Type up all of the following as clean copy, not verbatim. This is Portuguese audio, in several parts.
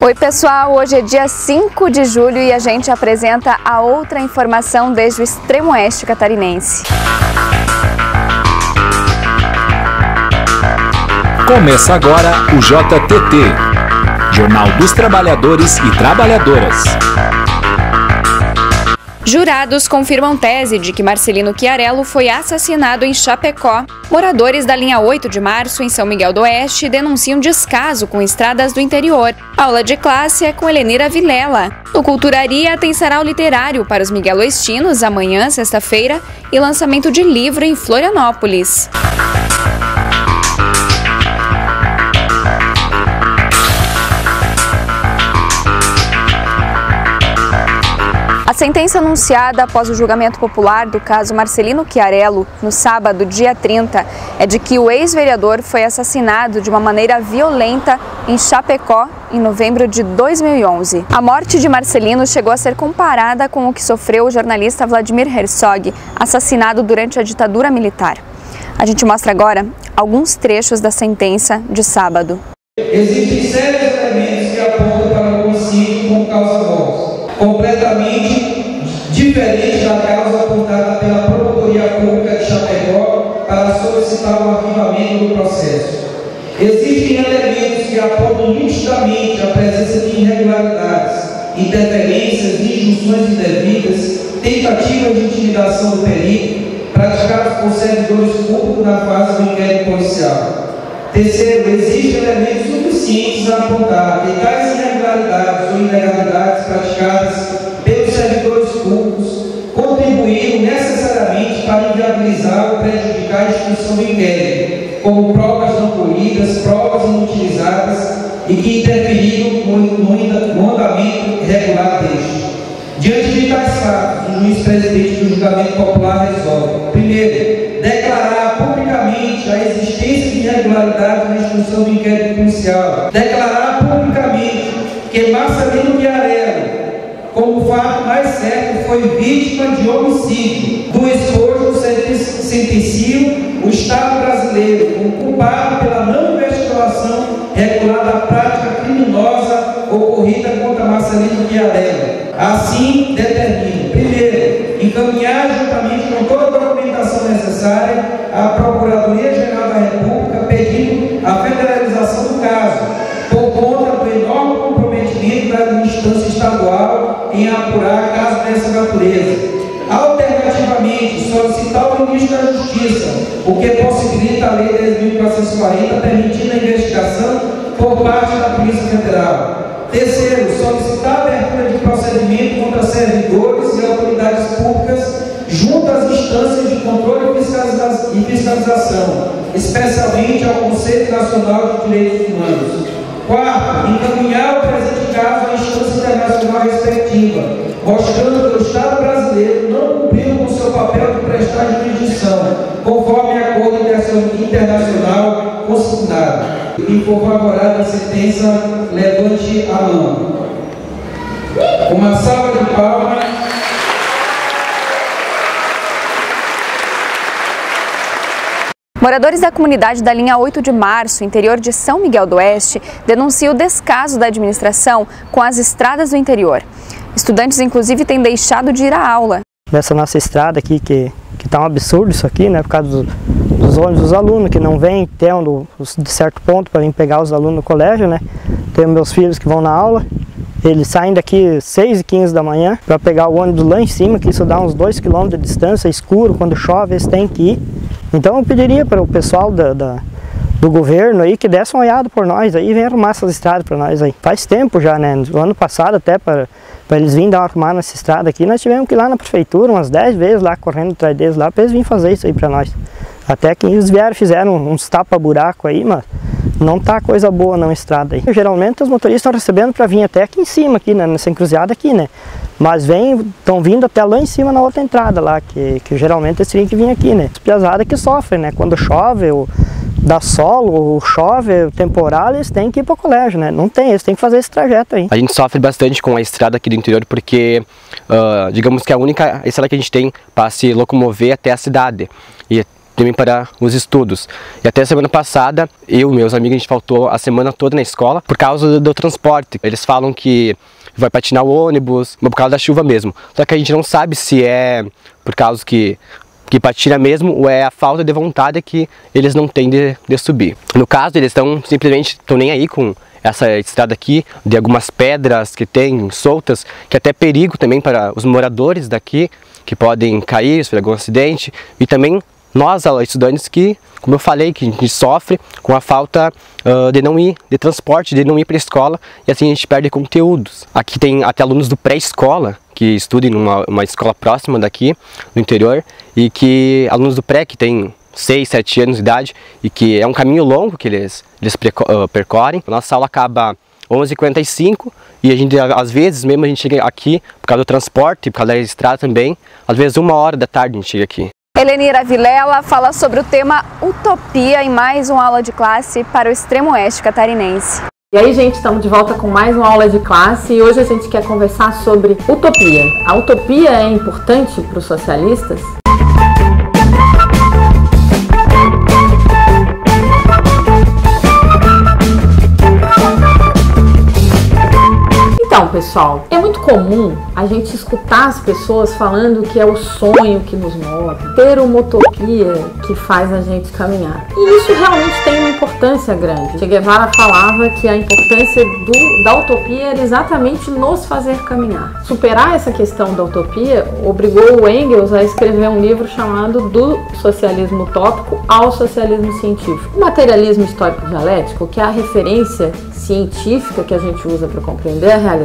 Oi pessoal, hoje é dia 5 de julho e a gente apresenta a outra informação desde o extremo oeste catarinense. Começa agora o JTT, Jornal dos Trabalhadores e Trabalhadoras. Jurados confirmam tese de que Marcelino Chiarello foi assassinado em Chapecó. Moradores da linha 8 de março, em São Miguel do Oeste, denunciam descaso com estradas do interior. Aula de classe é com Helenira Vilela. No Culturaria tem sarau literário para os migueloestinos amanhã, sexta-feira, e lançamento de livro em Florianópolis. A sentença anunciada após o julgamento popular do caso Marcelino Chiarello, no sábado, dia 30, é de que o ex-vereador foi assassinado de uma maneira violenta em Chapecó em novembro de 2011. A morte de Marcelino chegou a ser comparada com o que sofreu o jornalista Vladimir Herzog, assassinado durante a ditadura militar. A gente mostra agora alguns trechos da sentença de sábado. Existem sérios elementos que apontam para o homicídio como causa-morte, completamente diferente da causa apontada pela Promotoria Pública de Chapecó para solicitar o arquivamento do processo. Existem elementos que apontam nitidamente a presença de irregularidades, interferências, injunções indevidas, tentativas de intimidação do perito praticadas por servidores públicos na fase do inquérito policial. Terceiro, existem elementos suficientes a apontar que tais irregularidades ou ilegalidades praticadas pelos servidores públicos contribuíram necessariamente para inviabilizar ou prejudicar a instituição do inquérito, como provas não colhidas, provas inutilizadas e que interferiram no andamento regular deste. Diante de tais fatos, o juiz-presidente do julgamento popular resolve: primeiro, declarar publicamente a existência de irregularidade na instrução do inquérito policial. Declarar publicamente que Marcelino Chiarello, como fato mais certo, foi vítima de homicídio. Do esposo sentenciam o Estado brasileiro como culpado pela não investigação regular da prática criminosa ocorrida contra Marcelino Chiarello. Assim, determina: primeiro, encaminhar juntamente com toda a documentação necessária à Procuradoria-Geral da República pedindo a federalização do caso, por conta do enorme comprometimento da instância estadual em apurar casos dessa natureza. Alternativamente, solicitar ao Ministro da Justiça, o que possibilita a Lei 10.440, permitindo a investigação por parte da Polícia Federal. Terceiro, solicitar a abertura de procedimento contra servidores e autoridades públicas junto às instâncias de controle e fiscalização, especialmente ao Conselho Nacional de Direitos Humanos. Quarto, encaminhar o presente caso à instância internacional respectiva, mostrando que o Estado brasileiro não cumpriu com seu papel de prestar jurisdição, conforme acordo internacional consignado. E for favorável a sentença, levante a mão. Uma salva de palmas. Moradores da comunidade da linha 8 de março, interior de São Miguel do Oeste, denunciam o descaso da administração com as estradas do interior. Estudantes, inclusive, têm deixado de ir à aula. Nessa nossa estrada aqui, que tá um absurdo isso aqui, né? Por causa dos ônibus dos alunos que não vêm tendo de certo ponto para vir pegar os alunos no colégio, né? Tenho meus filhos que vão na aula, eles saem daqui 6h15 da manhã para pegar o ônibus lá em cima, que isso dá uns 2 km de distância, escuro, quando chove eles têm que ir. Então eu pediria para o pessoal do governo aí que desse uma olhada por nós aí, vem arrumar essas estradas para nós aí. Faz tempo já, né? No ano passado até para eles virem dar uma arrumada nessa estrada aqui, nós tivemos que ir lá na prefeitura umas 10 vezes lá, correndo atrás deles lá, para eles virem fazer isso aí para nós. Até que eles vieram, fizeram uns tapa-buraco aí, mas não tá coisa boa na estrada aí. Geralmente os motoristas estão recebendo para vir até aqui em cima, aqui, né, nessa encruzilhada aqui, né? Mas estão vindo até lá em cima na outra entrada lá, que geralmente eles teriam que vir aqui, né? As piazadas que sofrem, né? Quando chove, ou dá sol, ou chove, temporal, eles têm que ir para o colégio, né? Não tem, eles têm que fazer esse trajeto aí. A gente sofre bastante com a estrada aqui do interior porque, digamos que é a única estrada que a gente tem para se locomover até a cidade. E também para os estudos. E até semana passada, eu e meus amigos, a gente faltou a semana toda na escola por causa do transporte. Eles falam que vai patinar o ônibus, por causa da chuva mesmo. Só que a gente não sabe se é por causa que patina mesmo ou é a falta de vontade que eles não têm de subir. No caso, eles simplesmente estão nem aí com essa estrada aqui, de algumas pedras que tem soltas, que é até perigo também para os moradores daqui, que podem cair, sofrer algum acidente, e também nós, estudantes, que, como eu falei, que a gente sofre com a falta de transporte, de não ir para a escola, e assim a gente perde conteúdos. Aqui tem até alunos do pré-escola, que estudam numa escola próxima daqui, no interior, e que alunos do pré, que tem 6, 7 anos de idade, e que é um caminho longo que eles percorrem. Nossa aula acaba 11h45 e a gente, às vezes, mesmo a gente chega aqui por causa do transporte, por causa da estrada também, às vezes 1h da tarde a gente chega aqui. Helenira Vilela fala sobre o tema utopia em mais uma aula de classe para o extremo oeste catarinense. E aí, gente, estamos de volta com mais uma aula de classe e hoje a gente quer conversar sobre utopia. A utopia é importante para os socialistas? Então, pessoal, é muito comum a gente escutar as pessoas falando que é o sonho que nos move, ter uma utopia que faz a gente caminhar. E isso realmente tem uma importância grande. Che Guevara falava que a importância da utopia era exatamente nos fazer caminhar. Superar essa questão da utopia obrigou o Engels a escrever um livro chamado Do Socialismo Utópico ao Socialismo Científico. O materialismo histórico dialético, que é a referência científica que a gente usa para compreender a realidade,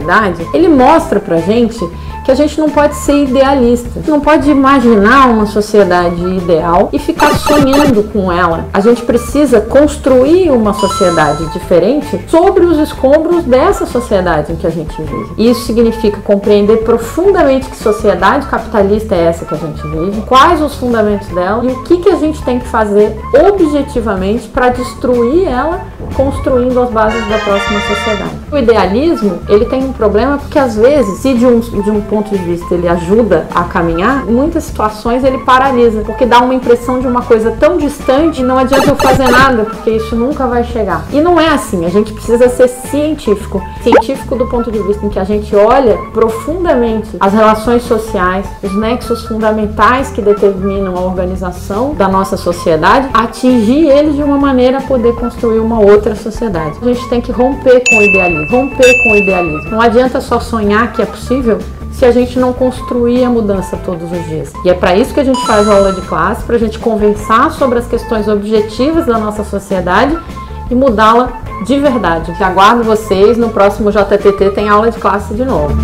ele mostra pra gente que a gente não pode ser idealista, a gente não pode imaginar uma sociedade ideal e ficar sonhando com ela. A gente precisa construir uma sociedade diferente sobre os escombros dessa sociedade em que a gente vive. E isso significa compreender profundamente que sociedade capitalista é essa que a gente vive, quais os fundamentos dela e o que a gente tem que fazer objetivamente para destruir ela, construindo as bases da próxima sociedade. O idealismo, ele tem um problema porque às vezes, se de um ponto de vista ele ajuda a caminhar, em muitas situações ele paralisa, porque dá uma impressão de uma coisa tão distante e não adianta eu fazer nada, porque isso nunca vai chegar. E não é assim, a gente precisa ser científico. Científico do ponto de vista em que a gente olha profundamente as relações sociais, os nexos fundamentais que determinam a organização da nossa sociedade, atingir eles de uma maneira a poder construir uma outra sociedade. A gente tem que romper com o idealismo. Não adianta só sonhar que é possível se a gente não construir a mudança todos os dias. E é para isso que a gente faz a aula de classe, para a gente conversar sobre as questões objetivas da nossa sociedade e mudá-la de verdade. Aguardo vocês no próximo JTT, tem aula de classe de novo.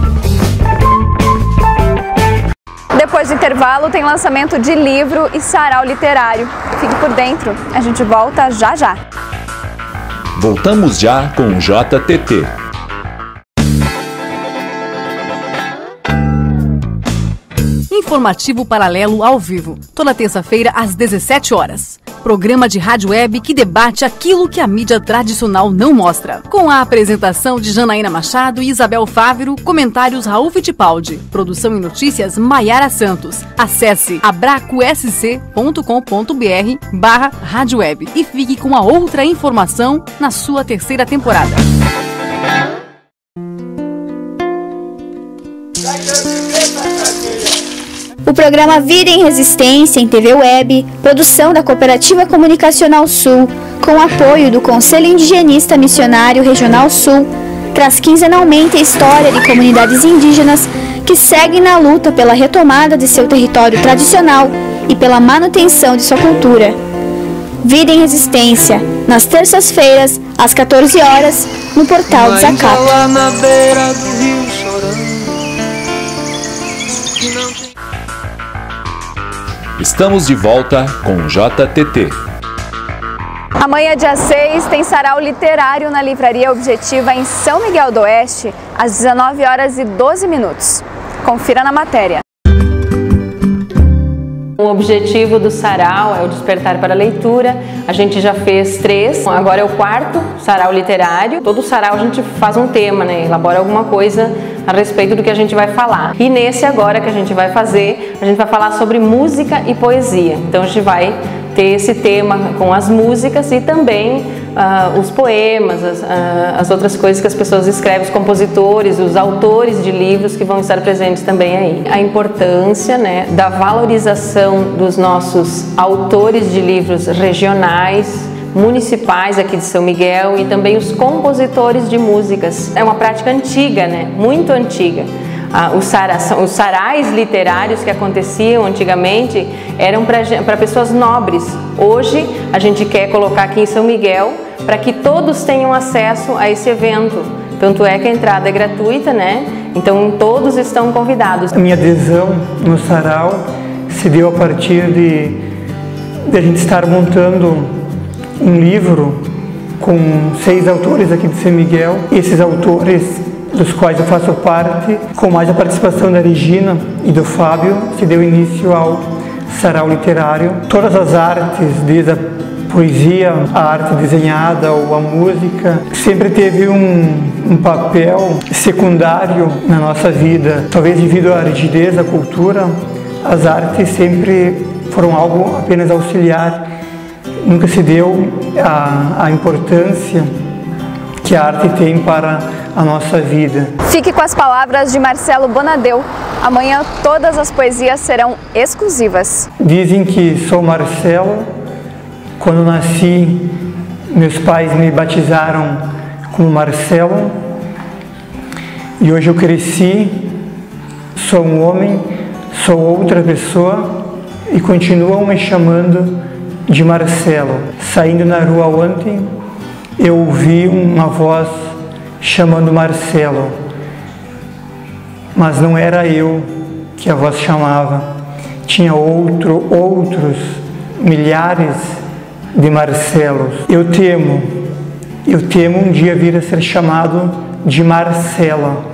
Depois do intervalo tem lançamento de livro e sarau literário. Fique por dentro, a gente volta já já. Voltamos já com o JTT. Informativo Paralelo ao vivo, toda terça-feira às 17 horas. Programa de rádio web que debate aquilo que a mídia tradicional não mostra. Com a apresentação de Janaína Machado e Isabel Fávero, comentários Raul Fittipaldi, produção e notícias Maiara Santos. Acesse abracosc.com.br/rádio web e fique com a outra informação na sua terceira temporada. O programa Vida em Resistência em TV Web, produção da Cooperativa Comunicacional Sul, com apoio do Conselho Indigenista Missionário Regional Sul, traz quinzenalmente a história de comunidades indígenas que seguem na luta pela retomada de seu território tradicional e pela manutenção de sua cultura. Vida em Resistência, nas terças-feiras, às 14 horas, no portal Desacato. Estamos de volta com o JTT. Amanhã, dia 6, tem sarau literário na Livraria Objetiva em São Miguel do Oeste, às 19h12. Confira na matéria. O objetivo do sarau é o despertar para a leitura. A gente já fez 3, agora é o 4º sarau literário. Todo sarau a gente faz um tema, né? Elabora alguma coisa a respeito do que a gente vai falar. E nesse agora que a gente vai fazer, a gente vai falar sobre música e poesia. Então a gente vai ter esse tema com as músicas e também os poemas, as outras coisas que as pessoas escrevem, os compositores, os autores de livros que vão estar presentes também aí. A importância, né, da valorização dos nossos autores de livros regionais, municipais aqui de São Miguel, e também os compositores de músicas. É uma prática antiga, né? Muito antiga. Os sarais literários que aconteciam antigamente eram para pessoas nobres. Hoje a gente quer colocar aqui em São Miguel para que todos tenham acesso a esse evento. Tanto é que a entrada é gratuita, né? Então todos estão convidados. A minha adesão no sarau se deu a partir de a gente estar montando um livro com 6 autores aqui de São Miguel. Esses autores, dos quais eu faço parte, com mais a participação da Regina e do Fábio, se deu início ao sarau literário. Todas as artes, desde a poesia, a arte desenhada ou a música, sempre teve um papel secundário na nossa vida. Talvez devido à rigidez da cultura, as artes sempre foram algo apenas auxiliar. Nunca se deu a importância que a arte tem para a nossa vida. Fique com as palavras de Marcelo Bonadeu. Amanhã todas as poesias serão exclusivas. Dizem que sou Marcelo. Quando nasci, meus pais me batizaram como Marcelo. E hoje eu cresci, sou um homem, sou outra pessoa e continuam me chamando de Marcelo. Saindo na rua ontem, eu ouvi uma voz chamando Marcelo, mas não era eu que a voz chamava. Tinha outros milhares de Marcelos. Eu temo um dia vir a ser chamado de Marcela.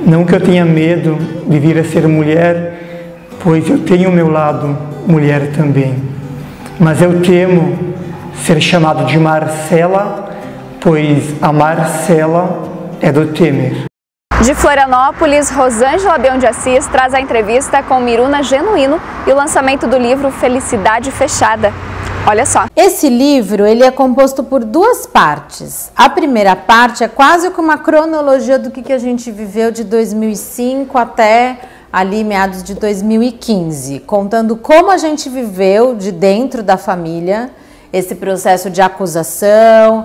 Não que eu tenha medo de vir a ser mulher, pois eu tenho o meu lado mulher também. Mas eu temo ser chamado de Marcela, pois a Marcela é do Temer. De Florianópolis, Rosângela Beão de Assis traz a entrevista com Miruna Genuíno e o lançamento do livro Felicidade Fechada. Olha só. Esse livro ele é composto por 2 partes. A primeira parte é quase como uma cronologia do que a gente viveu de 2005 até ali meados de 2015, contando como a gente viveu de dentro da família, esse processo de acusação,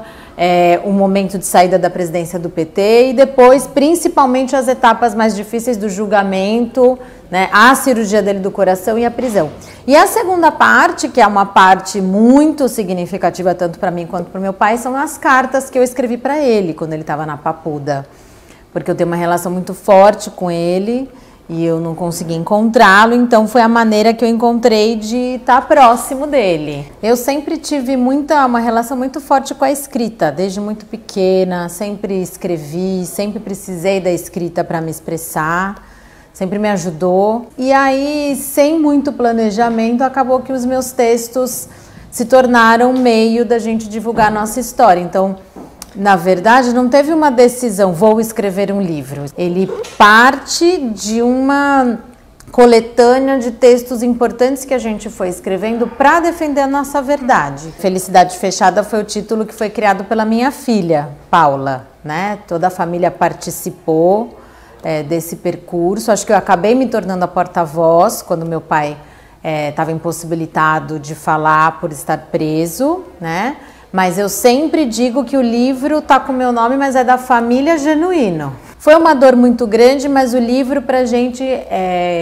o momento de saída da presidência do PT e depois, principalmente, as etapas mais difíceis do julgamento, né, a cirurgia dele do coração e a prisão. E a segunda parte, que é uma parte muito significativa tanto para mim quanto para o meu pai, são as cartas que eu escrevi para ele quando ele estava na Papuda, porque eu tenho uma relação muito forte com ele e eu não consegui encontrá-lo, então foi a maneira que eu encontrei de estar próximo dele. Eu sempre tive uma relação muito forte com a escrita, desde muito pequena, sempre escrevi, sempre precisei da escrita para me expressar, sempre me ajudou. E aí, sem muito planejamento, acabou que os meus textos se tornaram um meio da gente divulgar a nossa história. Então, na verdade, não teve uma decisão, vou escrever um livro. Ele parte de uma coletânea de textos importantes que a gente foi escrevendo para defender a nossa verdade. Felicidade Fechada foi o título que foi criado pela minha filha, Paula, né? Toda a família participou desse percurso. Acho que eu acabei me tornando a porta-voz quando meu pai estava impossibilitado de falar por estar preso, né? Mas eu sempre digo que o livro está com o meu nome, mas é da família Genuíno. Foi uma dor muito grande, mas o livro pra gente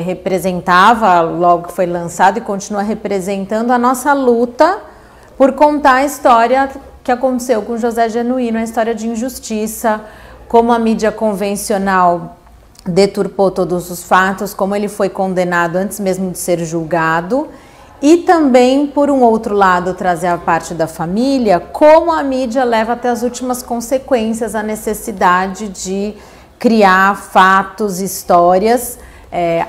representava, logo que foi lançado e continua representando a nossa luta por contar a história que aconteceu com José Genuíno, a história de injustiça, como a mídia convencional deturpou todos os fatos, como ele foi condenado antes mesmo de ser julgado. E também, por um outro lado, trazer a parte da família, como a mídia leva até as últimas consequências a necessidade de criar fatos, histórias,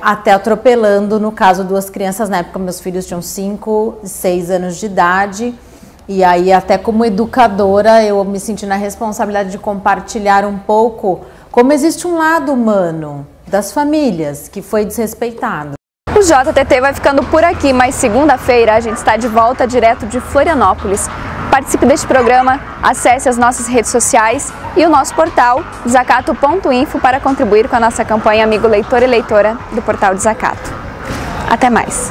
até atropelando, no caso, 2 crianças. Na época, meus filhos tinham 5 e 6 anos de idade. E aí, até como educadora, eu me senti na responsabilidade de compartilhar um pouco como existe um lado humano das famílias que foi desrespeitado. O O JTT vai ficando por aqui, mas segunda-feira a gente está de volta direto de Florianópolis. Participe deste programa, acesse as nossas redes sociais e o nosso portal desacato.info para contribuir com a nossa campanha Amigo Leitor e Leitora do Portal Desacato. Até mais!